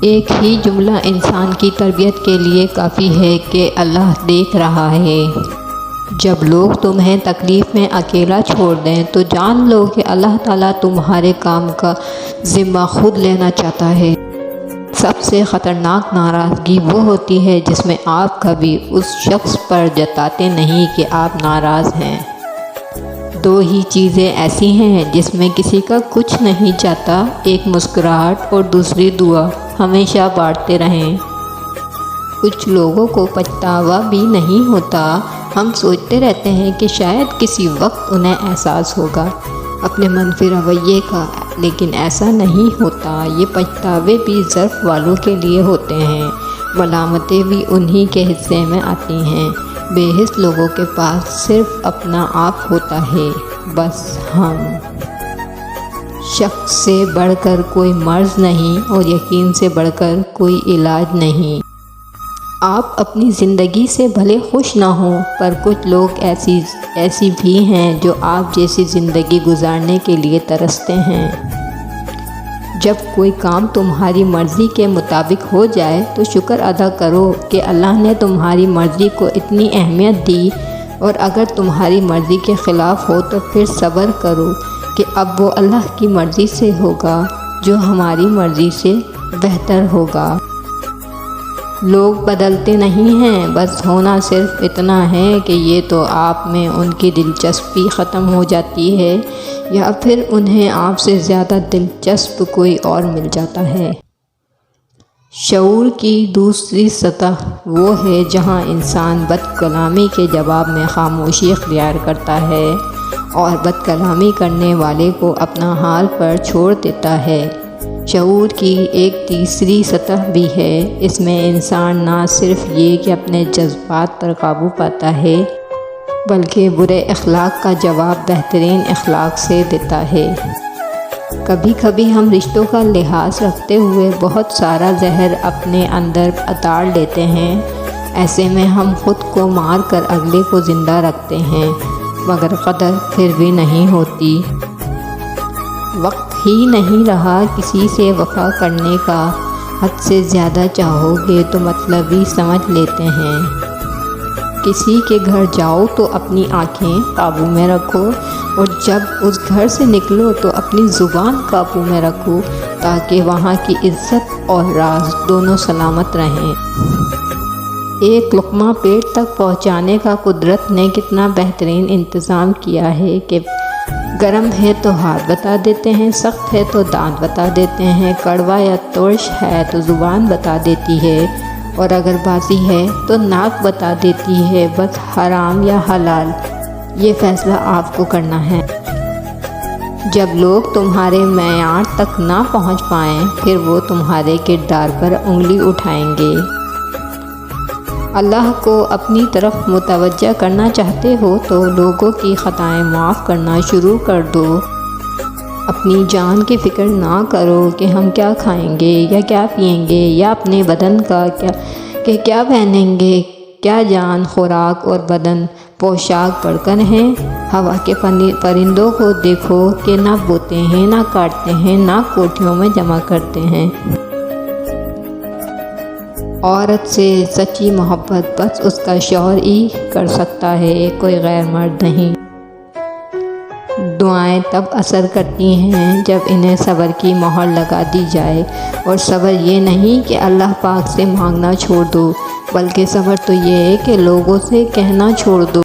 ایک ہی جملہ انسان کی تربیت کے لیے کافی ہے کہ اللہ دیکھ رہا ہے۔ جب لوگ تمہیں تکلیف میں اکیلا چھوڑ دیں تو جان لو کہ اللہ تعالیٰ تمہارے کام کا ذمہ خود لینا چاہتا ہے۔ سب سے خطرناک ناراضگی وہ ہوتی ہے جس میں آپ کبھی اس شخص پر جتاتے نہیں کہ آپ ناراض ہیں۔ دو ہی چیزیں ایسی ہیں جس میں کسی کا کچھ نہیں چاہتا، ایک مسکراہٹ اور دوسری دعا۔ ہمیشہ بانٹتے رہیں۔ کچھ لوگوں کو پچھتاوا بھی نہیں ہوتا، ہم سوچتے رہتے ہیں کہ شاید کسی وقت انہیں احساس ہوگا اپنے منفی رویے کا، لیکن ایسا نہیں ہوتا۔ یہ پچھتاوے بھی ظرف والوں کے لیے ہوتے ہیں، ملامتیں بھی انہی کے حصے میں آتی ہیں۔ بے حس لوگوں کے پاس صرف اپنا آپ ہوتا ہے، بس ہم۔ شک سے بڑھ کر کوئی مرض نہیں اور یقین سے بڑھ کر کوئی علاج نہیں۔ آپ اپنی زندگی سے بھلے خوش نہ ہوں، پر کچھ لوگ ایسی بھی ہیں جو آپ جیسی زندگی گزارنے کے لیے ترستے ہیں۔ جب کوئی کام تمہاری مرضی کے مطابق ہو جائے تو شکر ادا کرو کہ اللہ نے تمہاری مرضی کو اتنی اہمیت دی، اور اگر تمہاری مرضی کے خلاف ہو تو پھر صبر کرو کہ اب وہ اللہ کی مرضی سے ہوگا جو ہماری مرضی سے بہتر ہوگا۔ لوگ بدلتے نہیں ہیں، بس ہونا صرف اتنا ہے کہ یہ تو آپ میں ان کی دلچسپی ختم ہو جاتی ہے، یا پھر انہیں آپ سے زیادہ دلچسپ کوئی اور مل جاتا ہے۔ شعور کی دوسری سطح وہ ہے جہاں انسان بد کلامی کے جواب میں خاموشی اختیار کرتا ہے اور بد کلامی کرنے والے کو اپنا حال پر چھوڑ دیتا ہے۔ شعور کی ایک تیسری سطح بھی ہے، اس میں انسان نہ صرف یہ کہ اپنے جذبات پر قابو پاتا ہے، بلکہ برے اخلاق کا جواب بہترین اخلاق سے دیتا ہے۔ کبھی کبھی ہم رشتوں کا لحاظ رکھتے ہوئے بہت سارا زہر اپنے اندر اتار لیتے ہیں، ایسے میں ہم خود کو مار کر اگلے کو زندہ رکھتے ہیں، مگر قدر پھر بھی نہیں ہوتی۔ وقت ہی نہیں رہا کسی سے وفا کرنے کا، حد سے زیادہ چاہو گے تو مطلب ہی سمجھ لیتے ہیں۔ کسی کے گھر جاؤ تو اپنی آنکھیں قابو میں رکھو، اور جب اس گھر سے نکلو تو اپنی زبان قابو میں رکھو، تاکہ وہاں کی عزت اور راز دونوں سلامت رہیں۔ ایک لقمہ پیٹ تک پہنچانے کا قدرت نے کتنا بہترین انتظام کیا ہے کہ گرم ہے تو ہاتھ بتا دیتے ہیں، سخت ہے تو دانت بتا دیتے ہیں، کڑوا یا ترش ہے تو زبان بتا دیتی ہے، اور اگر بازی ہے تو ناک بتا دیتی ہے۔ بس حرام یا حلال، یہ فیصلہ آپ کو کرنا ہے۔ جب لوگ تمہارے معیار تک نہ پہنچ پائیں، پھر وہ تمہارے کردار پر انگلی اٹھائیں گے۔ اللہ کو اپنی طرف متوجہ کرنا چاہتے ہو تو لوگوں کی خطائیں معاف کرنا شروع کر دو۔ اپنی جان کی فکر نہ کرو کہ ہم کیا کھائیں گے یا کیا پئیں گے، یا اپنے بدن کا کیا پہنیں گے۔ کیا جان، خوراک اور بدن پوشاک بڑھ کر ہیں؟ ہوا کے پرندوں کو دیکھو کہ نہ بوتے ہیں، نہ کاٹتے ہیں، نہ کوٹھیوں میں جمع کرتے ہیں۔ عورت سے سچی محبت بس اس کا شوہر ہی کر سکتا ہے، کوئی غیر مرد نہیں۔ دعائیں تب اثر کرتی ہیں جب انہیں صبر کی مہر لگا دی جائے، اور صبر یہ نہیں کہ اللہ پاک سے مانگنا چھوڑ دو، بلکہ صبر تو یہ ہے کہ لوگوں سے کہنا چھوڑ دو۔